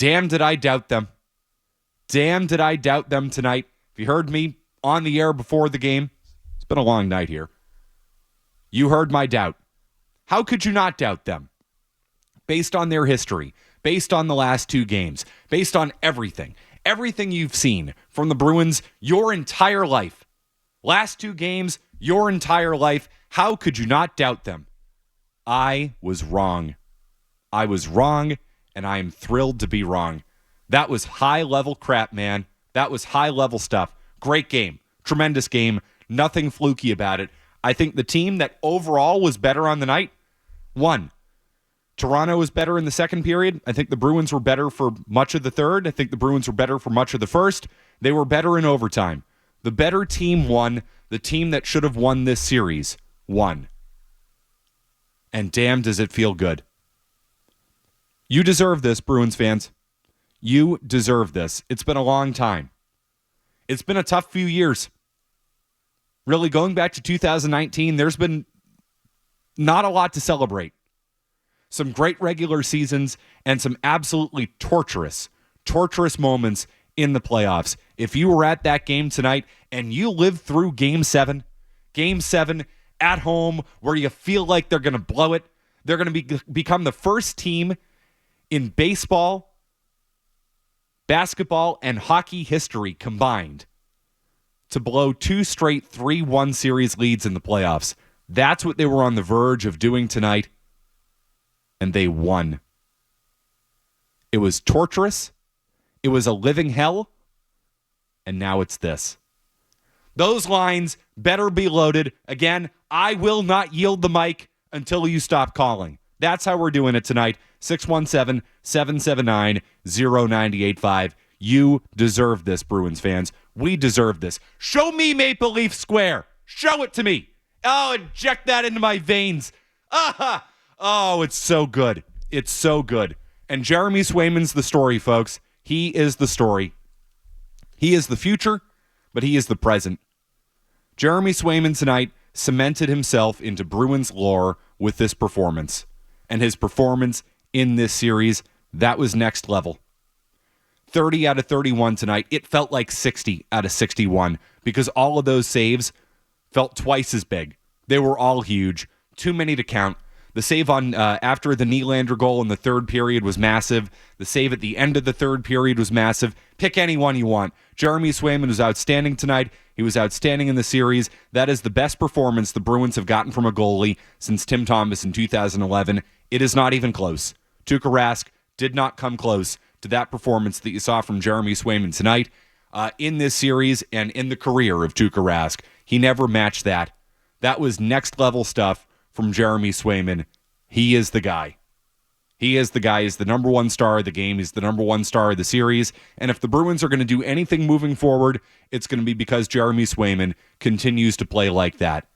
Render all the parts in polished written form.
Damn, did I doubt them. Damn, did I doubt them tonight. If you heard me on the air before the game, it's been a long night here. You heard my doubt. How could you not doubt them? Based on their history, based on the last two games, based on everything you've seen from the Bruins your entire life. Last two games, your entire life. How could you not doubt them? I was wrong. I was wrong, and I am thrilled to be wrong. That was high-level crap, man. That was high-level stuff. Great game. Tremendous game. Nothing fluky about it. I think the team that overall was better on the night won. Toronto was better in the second period. I think the Bruins were better for much of the third. I think the Bruins were better for much of the first. They were better in overtime. The better team won. The team that should have won this series won. And damn, does it feel good. You deserve this, Bruins fans. You deserve this. It's been a long time. It's been a tough few years. Really, going back to 2019, there's been not a lot to celebrate. Some great regular seasons and some absolutely torturous moments in the playoffs. If you were at that game tonight and you lived through Game 7 at home where you feel like they're going to blow it, they're going to become the first team in baseball, basketball, and hockey history combined to blow two straight 3-1 series leads in the playoffs. That's what they were on the verge of doing tonight, and they won. It was torturous. It was a living hell, and now it's this. Those lines better be loaded. Again, I will not yield the mic until you stop calling. That's how we're doing it tonight. 617-779-0985. You deserve this, Bruins fans. We deserve this. Show me Maple Leaf Square. Show it to me. Oh, inject that into my veins. Ah! Oh, it's so good. It's so good. And Jeremy Swayman's the story, folks. He is the story. He is the future, but he is the present. Jeremy Swayman tonight cemented himself into Bruins lore with this performance. And his performance in this series, that was next level. 30 out of 31 tonight. It felt like 60 out of 61 because all of those saves felt twice as big. They were all huge. Too many to count. The save on after the Nylander goal in the third period was massive. The save at the end of the third period was massive. Pick any one you want. Jeremy Swayman was outstanding tonight. He was outstanding in the series. That is the best performance the Bruins have gotten from a goalie since Tim Thomas in 2011. It is not even close. Tuukka Rask did not come close to that performance that you saw from Jeremy Swayman tonight in this series and in the career of Tuukka Rask. He never matched that. That was next level stuff from Jeremy Swayman. He is the guy. He is the guy. He's the number one star of the game. He's the number one star of the series. And if the Bruins are going to do anything moving forward, it's going to be because Jeremy Swayman continues to play like that.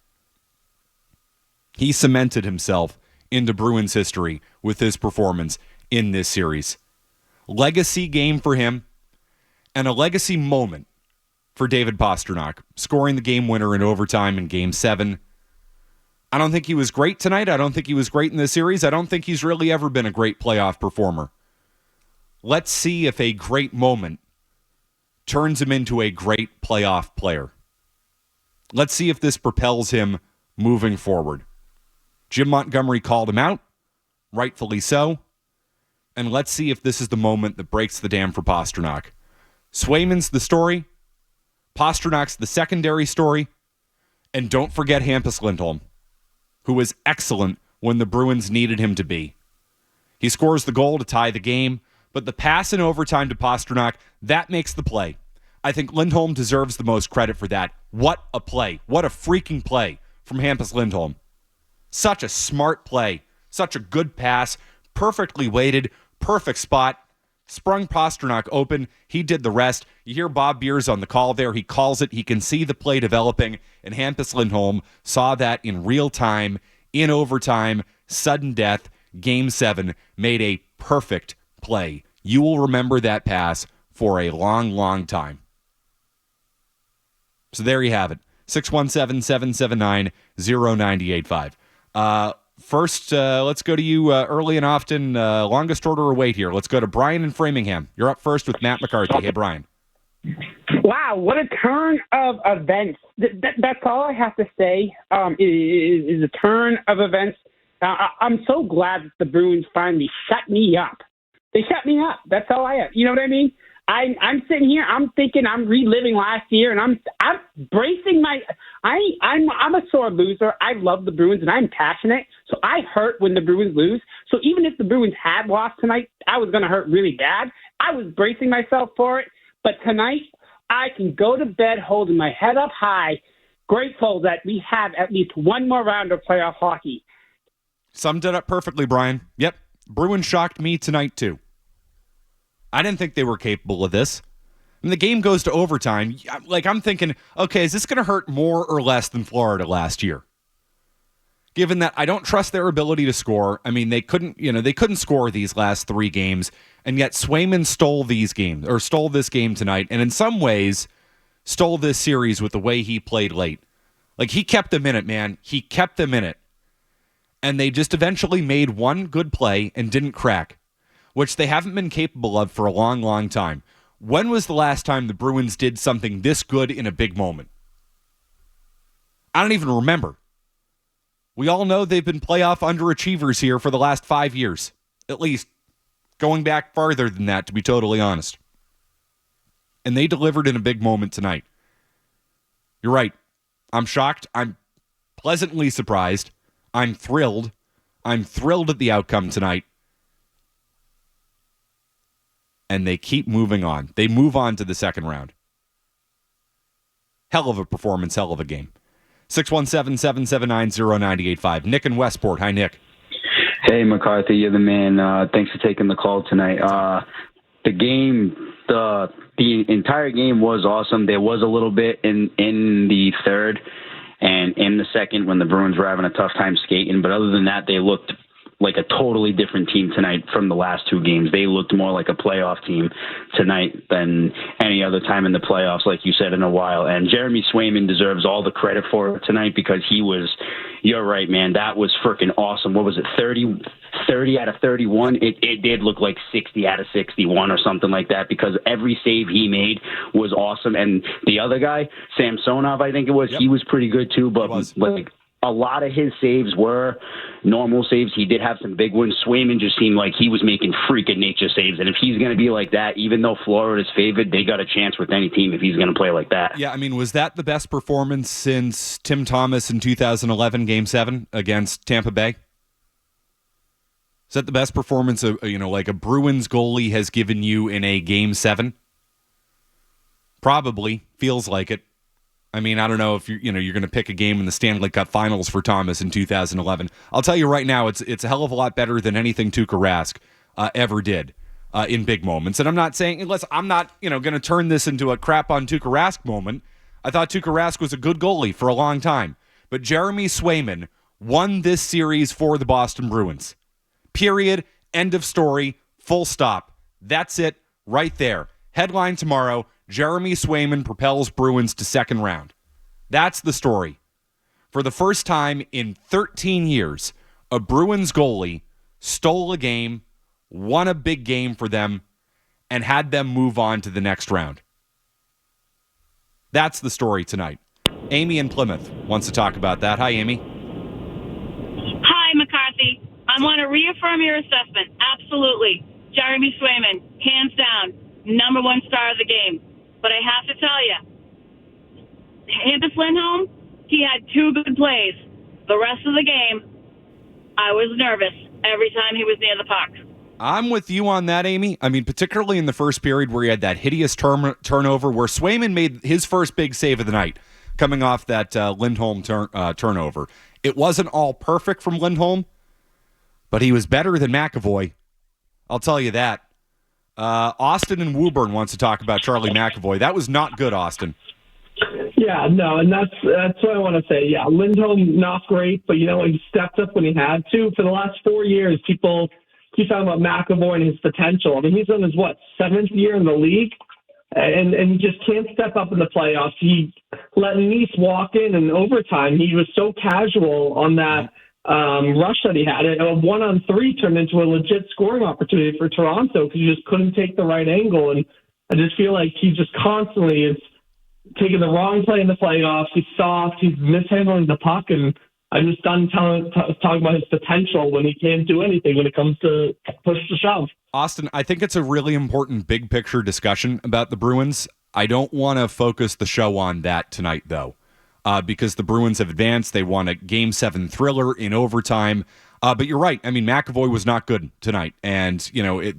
He cemented himself into Bruins history with his performance in this series. Legacy game for him and a legacy moment for David Pastrnak, scoring the game winner in overtime in Game 7. I don't think he was great tonight. I don't think he was great in this series. I don't think he's really ever been a great playoff performer. Let's see if a great moment turns him into a great playoff player. Let's see if this propels him moving forward. Jim Montgomery called him out, rightfully so. And let's see if this is the moment that breaks the dam for Pastrnak. Swayman's the story. Pasternak's the secondary story. And don't forget Hampus Lindholm, who was excellent when the Bruins needed him to be. He scores the goal to tie the game, but the pass in overtime to Pastrnak, that makes the play. I think Lindholm deserves the most credit for that. What a play. What a freaking play from Hampus Lindholm. Such a smart play. Such a good pass. Perfectly weighted. Perfect spot. Sprung Pastrnak open. He did the rest. You hear Bob Beers on the call there. He calls it. He can see the play developing. And Hampus Lindholm saw that in real time, in overtime, sudden death, Game 7, made a perfect play. You will remember that pass for a long, long time. So there you have it. 617-779-0985. First, let's go to you early and often, longest order of wait here. Let's go to Brian in Framingham. You're up first with Matt McCarthy. Hey, Brian. Wow, what a turn of events. That's all I have to say is a turn of events. I'm so glad that the Bruins finally shut me up. They shut me up. That's all I have. You know what I mean? I'm sitting here. I'm thinking. I'm reliving last year, and I'm bracing my. I'm a sore loser. I love the Bruins, and I'm passionate. So I hurt when the Bruins lose. So even if the Bruins had lost tonight, I was going to hurt really bad. I was bracing myself for it. But tonight, I can go to bed holding my head up high, grateful that we have at least one more round of playoff hockey. Summed it up perfectly, Brian. Yep. Bruins shocked me tonight, too. I didn't think they were capable of this. And the game goes to overtime. Like, I'm thinking, okay, is this going to hurt more or less than Florida last year? Given that I don't trust their ability to score. I mean, they couldn't score these last 3 games, and yet Swayman stole this game tonight, and in some ways stole this series with the way he played late. Like, he kept them in it, man. He kept them in it. And they just eventually made one good play and didn't crack, which they haven't been capable of for a long, long time. When was the last time the Bruins did something this good in a big moment? I don't even remember. We all know they've been playoff underachievers here for the last 5 years, at least, going back farther than that, to be totally honest. And they delivered in a big moment tonight. You're right. I'm shocked. I'm pleasantly surprised. I'm thrilled. I'm thrilled at the outcome tonight. And they keep moving on. They move on to the second round. Hell of a performance, hell of a game. 617-779-0985. Nick in Westport. Hi, Nick. Hey, McCarthy, you're the man. Thanks for taking the call tonight. The entire game was awesome. There was a little bit in the third and in the second when the Bruins were having a tough time skating. But other than that, they looked like a totally different team tonight from the last 2 games. They looked more like a playoff team tonight than any other time in the playoffs, like you said, in a while. And Jeremy Swayman deserves all the credit for it tonight because you're right, man, that was freaking awesome. What was it, 30 out of 31? It did look like 60 out of 61 or something like that because every save he made was awesome. And the other guy, Samsonov, I think it was, He was pretty good too, but like a lot of his saves were normal saves. He did have some big ones. Swayman just seemed like he was making freaking nature saves. And if he's going to be like that, even though Florida's favored, they got a chance with any team if he's going to play like that. Yeah, I mean, was that the best performance since Tim Thomas in 2011 Game 7 against Tampa Bay? Is that the best performance like a Bruins goalie has given you in a Game 7? Probably. Feels like it. I mean, I don't know if you're going to pick a game in the Stanley Cup Finals for Thomas in 2011. I'll tell you right now, it's a hell of a lot better than anything Tuukka Rask ever did in big moments. And I'm not saying, unless I'm not going to turn this into a crap on Tuukka Rask moment. I thought Tuukka Rask was a good goalie for a long time, but Jeremy Swayman won this series for the Boston Bruins. Period. End of story. Full stop. That's it. Right there. Headline tomorrow. Jeremy Swayman propels Bruins to second round. That's the story. For the first time in 13 years, a Bruins goalie stole a game, won a big game for them, and had them move on to the next round. That's the story tonight. Amy in Plymouth wants to talk about that. Hi, Amy. Hi, McCarthy. I want to reaffirm your assessment. Absolutely. Jeremy Swayman, hands down, number 1 star of the game. But I have to tell you, Hampus Lindholm, he had 2 good plays. The rest of the game, I was nervous every time he was near the puck. I'm with you on that, Amy. I mean, particularly in the first period where he had that hideous turnover where Swayman made his first big save of the night coming off that Lindholm turnover. It wasn't all perfect from Lindholm, but he was better than McAvoy. I'll tell you that. Austin in Woburn wants to talk about Charlie McAvoy. That was not good, Austin. Yeah, no, and that's what I want to say. Yeah, Lindholm, not great, but he stepped up when he had to. For the last 4 years, people keep talking about McAvoy and his potential. I mean, he's on his, 7th year in the league, and he just can't step up in the playoffs. He let Nice walk in overtime. He was so casual on that rush that he had. A 1-on-3 turned into a legit scoring opportunity for Toronto because he just couldn't take the right angle. And I just feel like he just constantly is taking the wrong play in the playoffs. He's soft. He's mishandling the puck. And I'm just done talking about his potential when he can't do anything when it comes to push to shove. Austin, I think it's a really important big picture discussion about the Bruins. I don't want to focus the show on that tonight, though, because the Bruins have advanced. They won a Game 7 thriller in overtime. But you're right. I mean, McAvoy was not good tonight. And,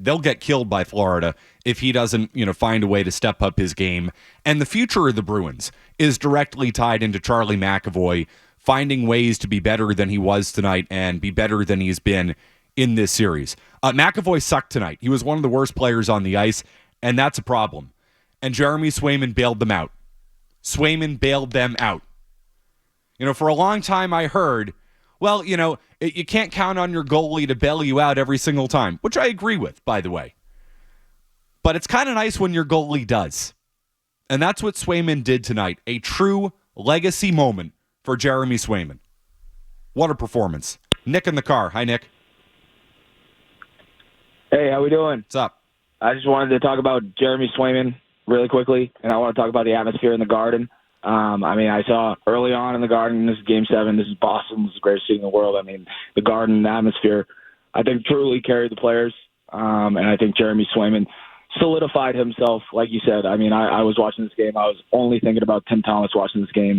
they'll get killed by Florida if he doesn't, find a way to step up his game. And the future of the Bruins is directly tied into Charlie McAvoy finding ways to be better than he was tonight and be better than he's been in this series. McAvoy sucked tonight. He was one of the worst players on the ice, and that's a problem. And Jeremy Swayman bailed them out. Swayman bailed them out. For a long time I heard, well, you can't count on your goalie to bail you out every single time, which I agree with, by the way. But it's kind of nice when your goalie does. And that's what Swayman did tonight. A true legacy moment for Jeremy Swayman. What a performance. Nick in the car. Hi, Nick. Hey, how we doing? What's up? I just wanted to talk about Jeremy Swayman really quickly, and I want to talk about the atmosphere in the Garden. I saw early on in the Garden, this is Game 7, this is Boston, this is the greatest city in the world. The Garden, the atmosphere, I think truly carried the players, and I think Jeremy Swayman solidified himself, like you said. I was watching this game. I was only thinking about Tim Thomas watching this game.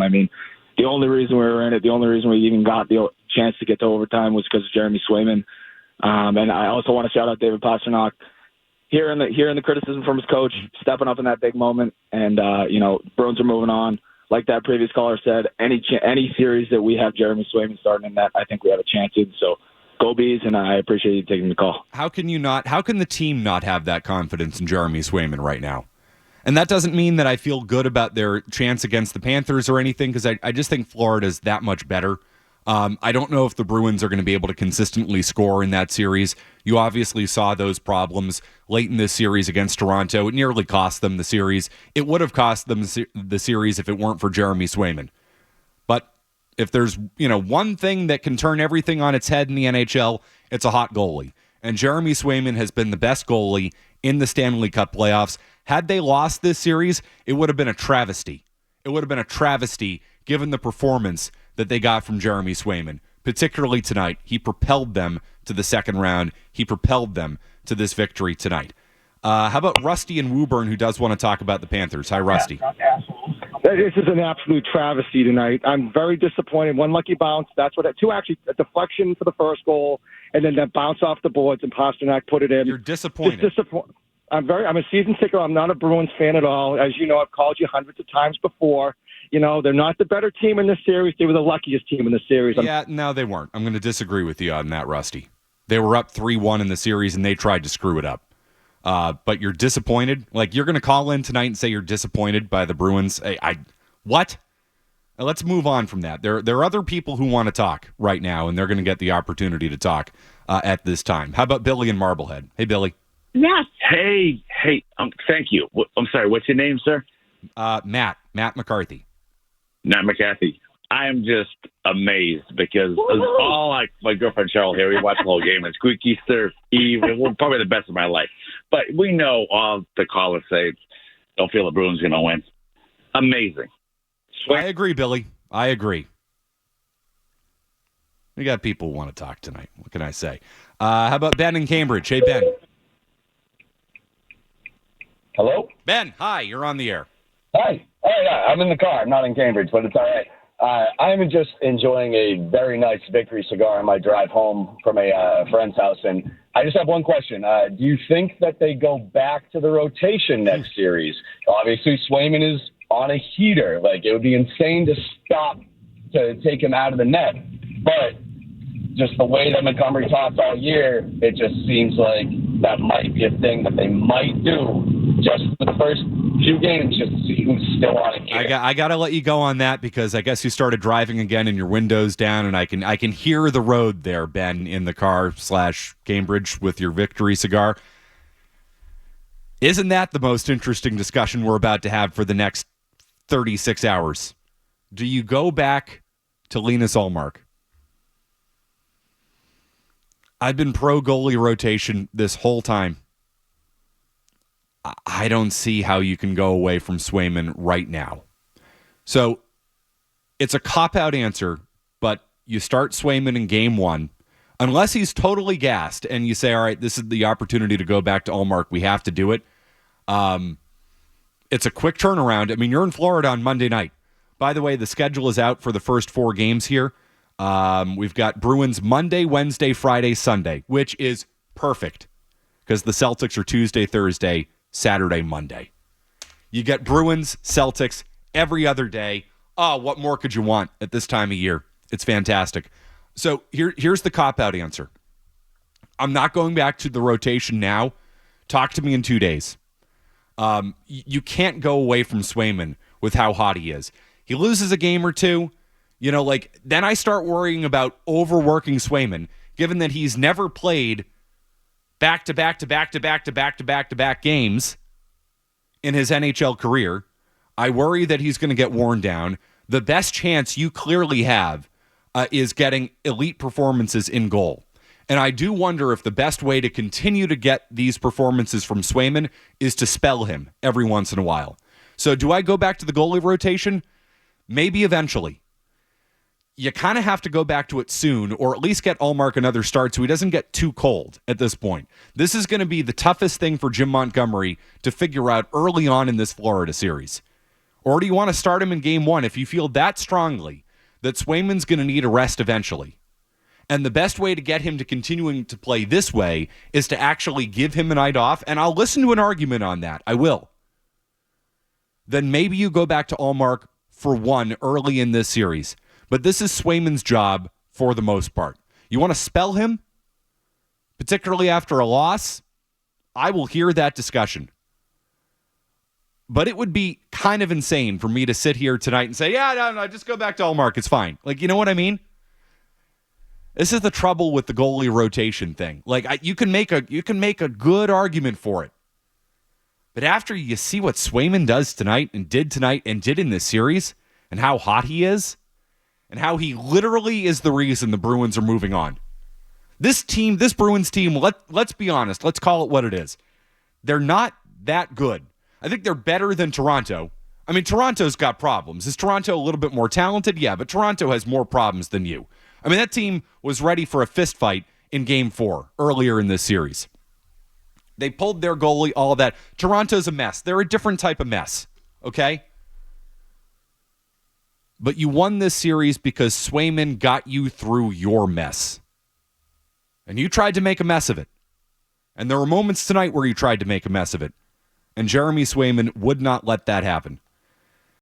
The only reason we were in it, the only reason we even got the chance to get to overtime was because of Jeremy Swayman. And I also want to shout out David Pastrnak, hearing the criticism from his coach, stepping up in that big moment, and Bruins are moving on. Like that previous caller said, any series that we have Jeremy Swayman starting in that, I think we have a chance in. So go Bees, and I appreciate you taking the call. How can the team not have that confidence in Jeremy Swayman right now? And that doesn't mean that I feel good about their chance against the Panthers or anything, because I just think Florida's that much better. I don't know if the Bruins are going to be able to consistently score in that series. You obviously saw those problems late in this series against Toronto. It nearly cost them the series. It would have cost them the series if it weren't for Jeremy Swayman. But if there's one thing that can turn everything on its head in the NHL, it's a hot goalie. And Jeremy Swayman has been the best goalie in the Stanley Cup playoffs. Had they lost this series, it would have been a travesty. It would have been a travesty given the performance that they got from Jeremy Swayman, particularly tonight. He propelled them to the second round. He propelled them to this victory tonight. How about Rusty in Woburn, who does want to talk about the Panthers? Hi, Rusty. This is an absolute travesty tonight. I'm very disappointed. One lucky bounce. That's what a deflection for the first goal, and then that bounce off the boards, and Pastrnak put it in. You're disappointed. I'm a season ticket. I'm not a Bruins fan at all. As you know, I've called you hundreds of times before. They're not the better team in this series. They were the luckiest team in the series. Yeah, no, they weren't. I'm going to disagree with you on that, Rusty. They were up 3-1 in the series, and they tried to screw it up. But you're disappointed? Like, you're going to call in tonight and say you're disappointed by the Bruins? What? Let's move on from that. There are other people who want to talk right now, and they're going to get the opportunity to talk at this time. How about Billy in Marblehead? Hey, Billy. Yes. Hey. Thank you. I'm sorry. What's your name, sir? Matt McCarthy. Matt McCarthy. I am just amazed because all my girlfriend Cheryl here, we watched the whole game. It's Squeaky Surf Eve. It was probably the best of my life. But we know all the callers say don't feel the Bruins going to win. Amazing. I agree, Billy. I agree. We got people who want to talk tonight. What can I say? How about Ben in Cambridge? Hey, Ben. Hello? Ben, hi. You're on the air. Hi. Oh, yeah. I'm in the car. I'm not in Cambridge, but it's all right. I'm just enjoying a very nice victory cigar on my drive home from a friend's house. And I just have one question. Do you think that they go back to the rotation next series? Obviously, Swayman is on a heater. Like, it would be insane to take him out of the net. But just the way that Montgomery talks all year, it just seems like that might be a thing that they might do just for the first few games, just to see who's still on it. I got to let you go on that because I guess you started driving again and your window's down, and I can hear the road there, Ben, in the car / Cambridge with your victory cigar. Isn't that the most interesting discussion we're about to have for the next 36 hours? Do you go back to Linus Ullmark? I've been pro goalie rotation this whole time. I don't see how you can go away from Swayman right now. So it's a cop-out answer, but you start Swayman in game 1, unless he's totally gassed and you say, all right, this is the opportunity to go back to Ullmark. We have to do it. It's a quick turnaround. I mean, you're in Florida on Monday night. By the way, the schedule is out for the first 4 games here. We've got Bruins Monday, Wednesday, Friday, Sunday, which is perfect because the Celtics are Tuesday, Thursday, Saturday, Monday. You get Bruins, Celtics every other day. Oh, what more could you want at this time of year? It's fantastic. So here's the cop-out answer. I'm not going back to the rotation now. Talk to me in 2 days. You can't go away from Swayman with how hot he is. He loses a game or two, then I start worrying about overworking Swayman, given that he's never played back-to-back games in his NHL career. I worry that he's going to get worn down. The best chance you clearly have is getting elite performances in goal. And I do wonder if the best way to continue to get these performances from Swayman is to spell him every once in a while. So do I go back to the goalie rotation? Maybe eventually. You kind of have to go back to it soon, or at least get Ullmark another start so he doesn't get too cold at this point. This is going to be the toughest thing for Jim Montgomery to figure out early on in this Florida series. Or do you want to start him in game 1 if you feel that strongly that Swayman's going to need a rest eventually? And the best way to get him to continuing to play this way is to actually give him a night off, and I'll listen to an argument on that. I will. Then maybe you go back to Ullmark for 1 early in this series. But this is Swayman's job for the most part. You want to spell him, particularly after a loss? I will hear that discussion. But it would be kind of insane for me to sit here tonight and say, no, just go back to Ullmark. It's fine. You know what I mean? This is the trouble with the goalie rotation thing. You can make a good argument for it. But after you see what Swayman does tonight and did in this series and how hot he is, and how he literally is the reason the Bruins are moving on. This Bruins team, let's be honest. Let's call it what it is. They're not that good. I think they're better than Toronto. I mean, Toronto's got problems. Is Toronto a little bit more talented? Yeah, but Toronto has more problems than you. I mean, that team was ready for a fist fight in Game 4 earlier in this series. They pulled their goalie, all that. Toronto's a mess. They're a different type of mess, okay? But you won this series because Swayman got you through your mess. And you tried to make a mess of it. And there were moments tonight where you tried to make a mess of it. And Jeremy Swayman would not let that happen.